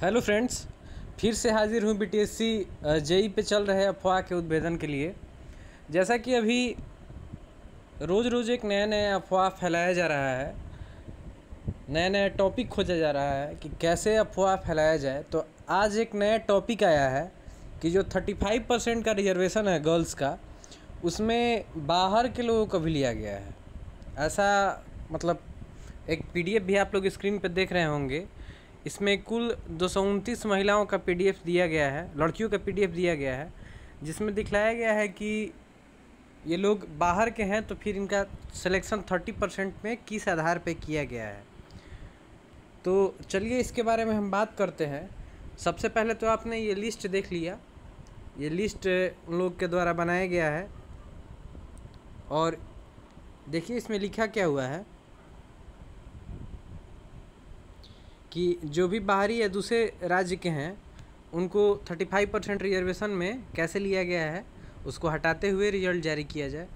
Hello friends, फिर से हाजिर हूँ बीटीएससी जेई पे चल रहे अफवाह के उद्भेदन के लिए। जैसा कि अभी रोज़ रोज़ एक नया नया अफवाह फैलाया जा रहा है, नया नया टॉपिक खोजा जा रहा है कि कैसे अफवाह फैलाया जाए। तो आज एक नया टॉपिक आया है कि जो 35% का रिजर्वेशन है गर्ल्स का, उसमें बाहर के लोगों को भी लिया गया है। ऐसा मतलब एक पीडीएफ भी आप लोग स्क्रीन पर देख रहे होंगे। इसमें कुल 229 महिलाओं का पीडीएफ दिया गया है, लड़कियों का पीडीएफ दिया गया है, जिसमें दिखलाया गया है कि ये लोग बाहर के हैं, तो फिर इनका सिलेक्शन 30% में किस आधार पे किया गया है। तो चलिए इसके बारे में हम बात करते हैं। सबसे पहले तो आपने ये लिस्ट देख लिया, ये लिस्ट उन लोग के द्वारा बनाया गया है और देखिए इसमें लिखा क्या हुआ है कि जो भी बाहरी या दूसरे राज्य के हैं उनको 35% रिजर्वेशन में कैसे लिया गया है, उसको हटाते हुए रिजल्ट जारी किया जाए।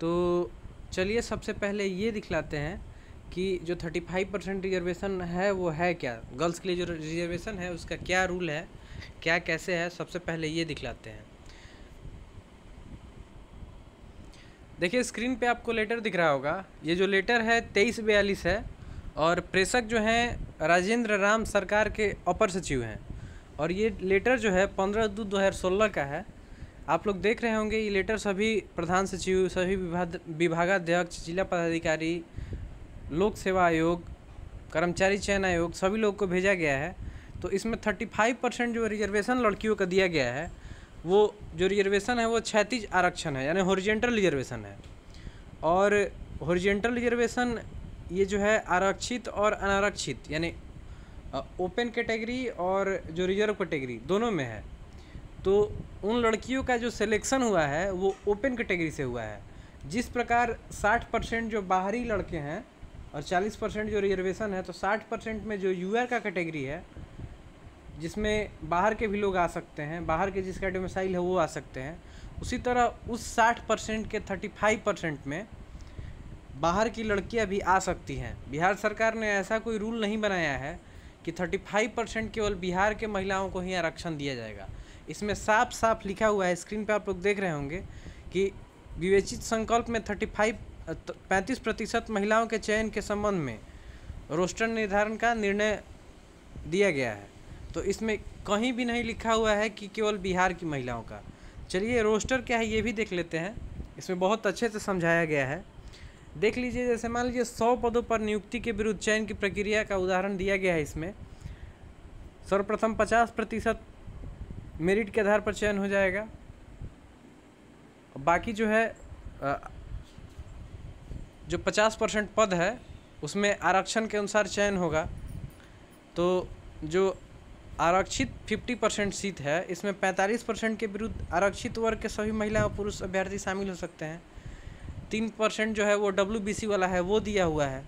तो चलिए सबसे पहले ये दिखलाते हैं कि जो 35% रिजर्वेशन है वो है क्या, गर्ल्स के लिए जो रिजर्वेशन है उसका क्या रूल है, क्या कैसे है। सबसे पहले ये दिखलाते हैं। देखिए स्क्रीन पे आपको लेटर दिख रहा होगा, ये जो लेटर है 2342 है और प्रेषक जो हैं राजेंद्र राम सरकार के अपर सचिव हैं। और ये लेटर जो है 15/2/2016 का है। आप लोग देख रहे होंगे ये लेटर सभी प्रधान सचिव, सभी विभागाध्यक्ष, जिला पदाधिकारी, लोक सेवा आयोग, कर्मचारी चयन आयोग, सभी लोग को भेजा गया है। तो इसमें 35% जो रिजर्वेशन लड़कियों का दिया गया है, वो जो रिजर्वेशन है वो क्षैतिज आरक्षण है, यानी हॉरिजॉन्टल रिजर्वेशन है। और हॉरिजॉन्टल रिजर्वेशन ये जो है आरक्षित और अनारक्षित यानी ओपन कैटेगरी और जो रिजर्व कैटेगरी दोनों में है। तो उन लड़कियों का जो सिलेक्शन हुआ है वो ओपन कैटेगरी से हुआ है। जिस प्रकार 60% जो बाहरी लड़के हैं और 40% जो रिजर्वेशन है, तो 60% में जो यूआर का कैटेगरी है जिसमें बाहर के भी लोग आ सकते हैं, बाहर के जिसका डोमिसाइल है वो आ सकते हैं, उसी तरह उस 60% के 35% में बाहर की लड़कियां भी आ सकती हैं। बिहार सरकार ने ऐसा कोई रूल नहीं बनाया है कि 35% केवल बिहार के महिलाओं को ही आरक्षण दिया जाएगा। इसमें साफ साफ लिखा हुआ है, स्क्रीन पर आप लोग देख रहे होंगे कि विवेचित संकल्प में 35% महिलाओं के चयन के संबंध में रोस्टर निर्धारण का निर्णय दिया गया है। तो इसमें कहीं भी नहीं लिखा हुआ है कि केवल बिहार की महिलाओं का। चलिए रोस्टर क्या है ये भी देख लेते हैं, इसमें बहुत अच्छे से समझाया गया है। देख लीजिए, जैसे मान लीजिए 100 पदों पर नियुक्ति के विरुद्ध चयन की प्रक्रिया का उदाहरण दिया गया है। इसमें सर्वप्रथम 50% मेरिट के आधार पर चयन हो जाएगा, बाकी जो है जो 50% पद है उसमें आरक्षण के अनुसार चयन होगा। तो जो आरक्षित 50% सीट है, इसमें 45% के विरुद्ध आरक्षित वर्ग के सभी महिला और पुरुष अभ्यर्थी शामिल हो सकते हैं। 3% जो है वो WBC वाला है, वो दिया हुआ है।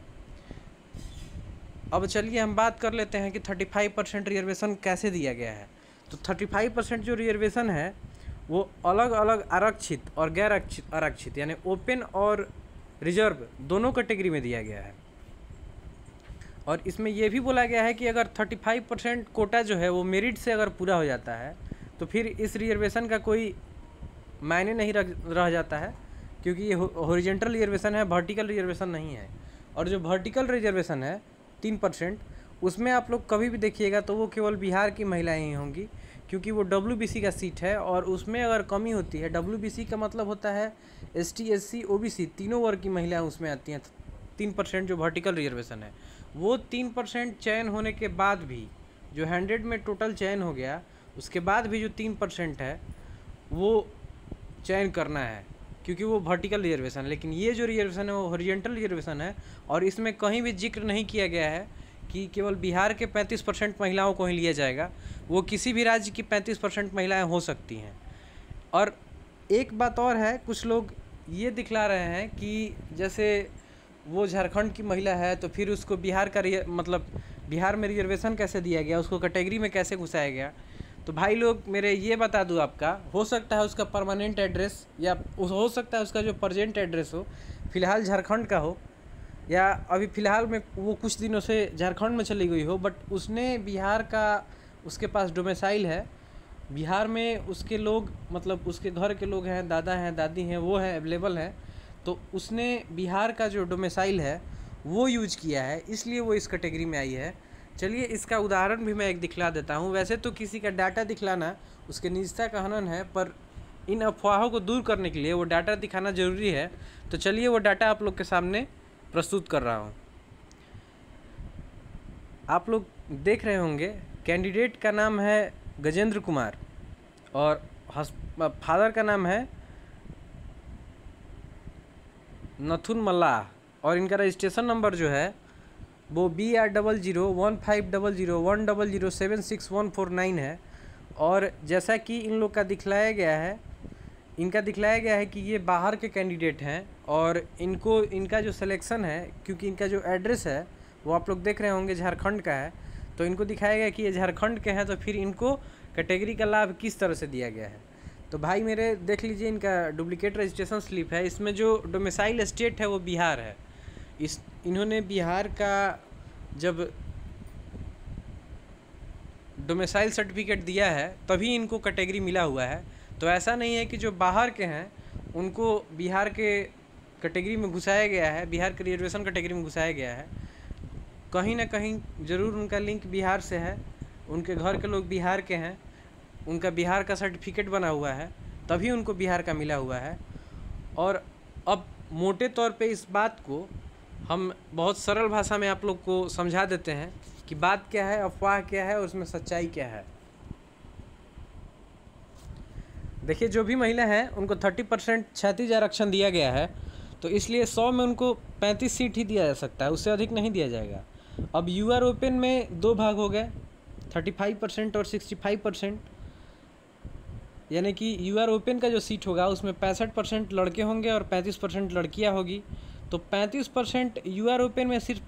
अब चलिए हम बात कर लेते हैं कि 35% रिजर्वेशन कैसे दिया गया है। तो 35% जो रिजर्वेशन है वो अलग अलग आरक्षित और गैर आरक्षित यानी ओपन और रिजर्व दोनों कैटेगरी में दिया गया है। और इसमें यह भी बोला गया है कि अगर 35% कोटा जो है वो मेरिट से अगर पूरा हो जाता है तो फिर इस रिजर्वेशन का कोई मायने नहीं रह जाता है, क्योंकि ये हॉरिजॉन्टल रिजर्वेशन है, वर्टिकल रिजर्वेशन नहीं है। और जो वर्टिकल रिजर्वेशन है 3%, उसमें आप लोग कभी भी देखिएगा तो वो केवल बिहार की महिलाएं ही होंगी, क्योंकि वो WBC का सीट है और उसमें अगर कमी होती है, WBC का मतलब होता है ST SC OBC तीनों वर्ग की महिलाएं उसमें आती हैं। 3% जो वर्टिकल रिजर्वेशन है वो 3% चयन होने के बाद भी, जो 100 में टोटल चयन हो गया उसके बाद भी जो 3% है वो चयन करना है, क्योंकि वो वर्टिकल रिजर्वेशन है। लेकिन ये जो रिजर्वेशन है वो हॉरिजॉन्टल रिजर्वेशन है और इसमें कहीं भी जिक्र नहीं किया गया है कि केवल बिहार के 35% महिलाओं को ही लिया जाएगा। वो किसी भी राज्य की 35% महिलाएं हो सकती हैं। और एक बात और है, कुछ लोग ये दिखला रहे हैं कि जैसे वो झारखंड की महिला है तो फिर उसको बिहार का मतलब बिहार में रिजर्वेशन कैसे दिया गया, उसको कैटेगरी में कैसे घुसाया गया। तो भाई लोग मेरे ये बता दूँ आपका, हो सकता है उसका परमानेंट एड्रेस या हो सकता है उसका जो प्रेजेंट एड्रेस हो फिलहाल झारखंड का हो, या अभी फ़िलहाल में वो कुछ दिनों से झारखंड में चली गई हो, बट उसने बिहार का, उसके पास डोमिसाइल है बिहार में, उसके लोग मतलब उसके घर के लोग हैं, दादा हैं, दादी हैं, वो है अवेलेबल है, तो उसने बिहार का जो डोमिसाइल है वो यूज किया है, इसलिए वो इस कैटेगरी में आई है। चलिए इसका उदाहरण भी मैं एक दिखला देता हूँ। वैसे तो किसी का डाटा दिखलाना उसके निजता का हनन है, पर इन अफवाहों को दूर करने के लिए वो डाटा दिखाना ज़रूरी है। तो चलिए वो डाटा आप लोग के सामने प्रस्तुत कर रहा हूँ। आप लोग देख रहे होंगे कैंडिडेट का नाम है गजेंद्र कुमार और फादर का नाम है नथुन मल्लाह, और इनका रजिस्ट्रेशन नंबर जो है वो BR00150010076149 है। और जैसा कि इन लोग का दिखलाया गया है, इनका दिखलाया गया है कि ये बाहर के कैंडिडेट हैं, और इनको इनका जो सिलेक्शन है, क्योंकि इनका जो एड्रेस है वो आप लोग देख रहे होंगे झारखंड का है, तो इनको दिखाया गया कि ये झारखंड के हैं, तो फिर इनको कैटेगरी का लाभ किस तरह से दिया गया है। तो भाई मेरे देख लीजिए, इनका डुप्लीकेट रजिस्ट्रेशन स्लिप है, इसमें जो डोमिसाइल स्टेट है वो बिहार है। इन्होंने बिहार का जब डोमिसाइल सर्टिफिकेट दिया है तभी इनको कैटेगरी मिला हुआ है। तो ऐसा नहीं है कि जो बाहर के हैं उनको बिहार के कैटेगरी में घुसाया गया है, बिहार के रिजर्वेशन कैटेगरी में घुसाया गया है। कहीं ना कहीं ज़रूर उनका लिंक बिहार से है, उनके घर के लोग बिहार के हैं, उनका बिहार का सर्टिफिकेट बना हुआ है, तभी उनको बिहार का मिला हुआ है। और अब मोटे तौर पे इस बात को हम बहुत सरल भाषा में आप लोग को समझा देते हैं कि बात क्या है, अफवाह क्या है और उसमें सच्चाई क्या है। देखिए, जो भी महिला हैं उनको 30% क्षैतिज आरक्षण दिया गया है, तो इसलिए 100 में उनको 35 सीट ही दिया जा सकता है, उससे अधिक नहीं दिया जाएगा। अब यूआर ओपन में 2 भाग हो गए, 35% और 65%, यानी कि यूआर ओपन का जो सीट होगा उसमें 65% लड़के होंगे और 35% लड़कियां होगी। तो 35% यूआर ओपन में सिर्फ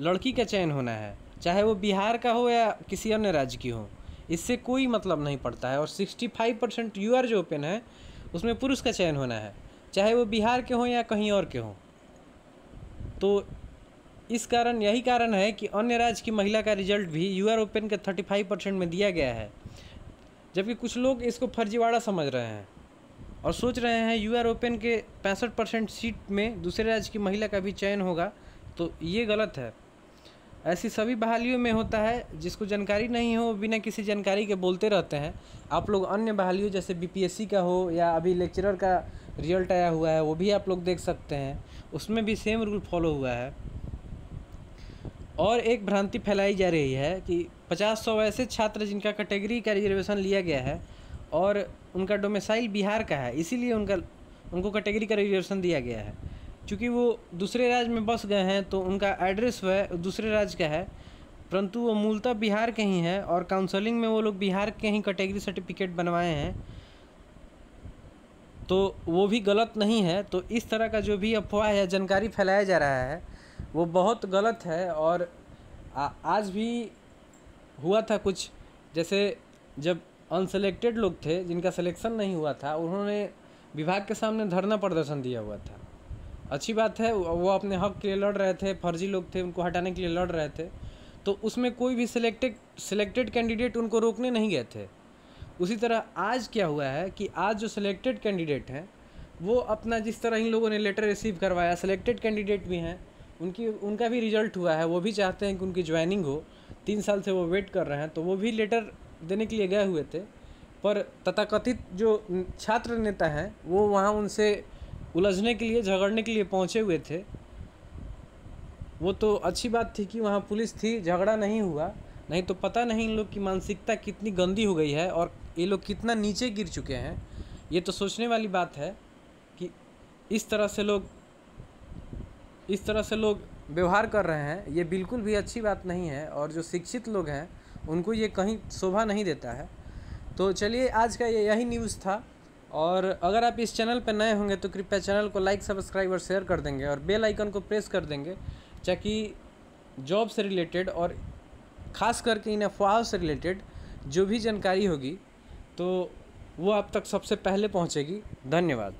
लड़की का चयन होना है, चाहे वो बिहार का हो या किसी अन्य राज्य की हो, इससे कोई मतलब नहीं पड़ता है। और 65% यूआर जो ओपन है उसमें पुरुष का चयन होना है, चाहे वो बिहार के हों या कहीं और के हों। तो इस कारण, यही कारण है कि अन्य राज्य की महिला का रिजल्ट भी यूआर ओपन के 35% में दिया गया है, जबकि कुछ लोग इसको फर्जीवाड़ा समझ रहे हैं और सोच रहे हैं यूआर ओपन के 65% सीट में दूसरे राज्य की महिला का भी चयन होगा, तो ये गलत है। ऐसी सभी बहालियों में होता है, जिसको जानकारी नहीं हो बिना किसी जानकारी के बोलते रहते हैं। आप लोग अन्य बहालियों जैसे बीपीएससी का हो या अभी लेक्चरर का रिजल्ट आया हुआ है वो भी आप लोग देख सकते हैं, उसमें भी सेम रूल फॉलो हुआ है। और एक भ्रांति फैलाई जा रही है कि 50-100 ऐसे छात्र जिनका कैटेगरी का रिजर्वेशन लिया गया है और उनका डोमिसाइल बिहार का है, इसीलिए उनको कैटेगरी का रिजर्वेशन दिया गया है। क्योंकि वो दूसरे राज्य में बस गए हैं तो उनका एड्रेस वह दूसरे राज्य का है, परंतु वो मूलतः बिहार के ही हैं और काउंसलिंग में वो लोग बिहार के ही कैटेगरी सर्टिफिकेट बनवाए हैं, तो वो भी गलत नहीं है। तो इस तरह का जो भी अफवाह या जानकारी फैलाया जा रहा है वो बहुत गलत है। और आज भी हुआ था कुछ, जैसे जब अनसेलेक्टेड लोग थे जिनका सिलेक्शन नहीं हुआ था, उन्होंने विभाग के सामने धरना प्रदर्शन दिया हुआ था। अच्छी बात है, वो अपने हक के लिए लड़ रहे थे, फर्जी लोग थे उनको हटाने के लिए लड़ रहे थे, तो उसमें कोई भी सिलेक्टेड कैंडिडेट उनको रोकने नहीं गए थे। उसी तरह आज क्या हुआ है कि आज जो सिलेक्टेड कैंडिडेट हैं वो अपना, जिस तरह इन लोगों ने लेटर रिसीव करवाया, सिलेक्टेड कैंडिडेट भी हैं, उनका भी रिजल्ट हुआ है, वो भी चाहते हैं कि उनकी ज्वाइनिंग हो, 3 साल से वो वेट कर रहे हैं, तो वो भी लेटर देने के लिए गए हुए थे। पर तथाकथित जो छात्र नेता हैं वो वहाँ उनसे उलझने के लिए, झगड़ने के लिए पहुँचे हुए थे। वो तो अच्छी बात थी कि वहाँ पुलिस थी, झगड़ा नहीं हुआ, नहीं तो पता नहीं इन लोग की मानसिकता कितनी गंदी हो गई है और ये लोग कितना नीचे गिर चुके हैं। ये तो सोचने वाली बात है कि इस तरह से लोग व्यवहार कर रहे हैं, ये बिल्कुल भी अच्छी बात नहीं है। और जो शिक्षित लोग हैं उनको ये कहीं शोभा नहीं देता है। तो चलिए, आज का यही न्यूज़ था। और अगर आप इस चैनल पर नए होंगे तो कृपया चैनल को लाइक, सब्सक्राइब और शेयर कर देंगे और बेल आइकन को प्रेस कर देंगे, ताकि जॉब से रिलेटेड और ख़ास करके इन अफवाहों से रिलेटेड जो भी जानकारी होगी तो वो आप तक सबसे पहले पहुंचेगी। धन्यवाद।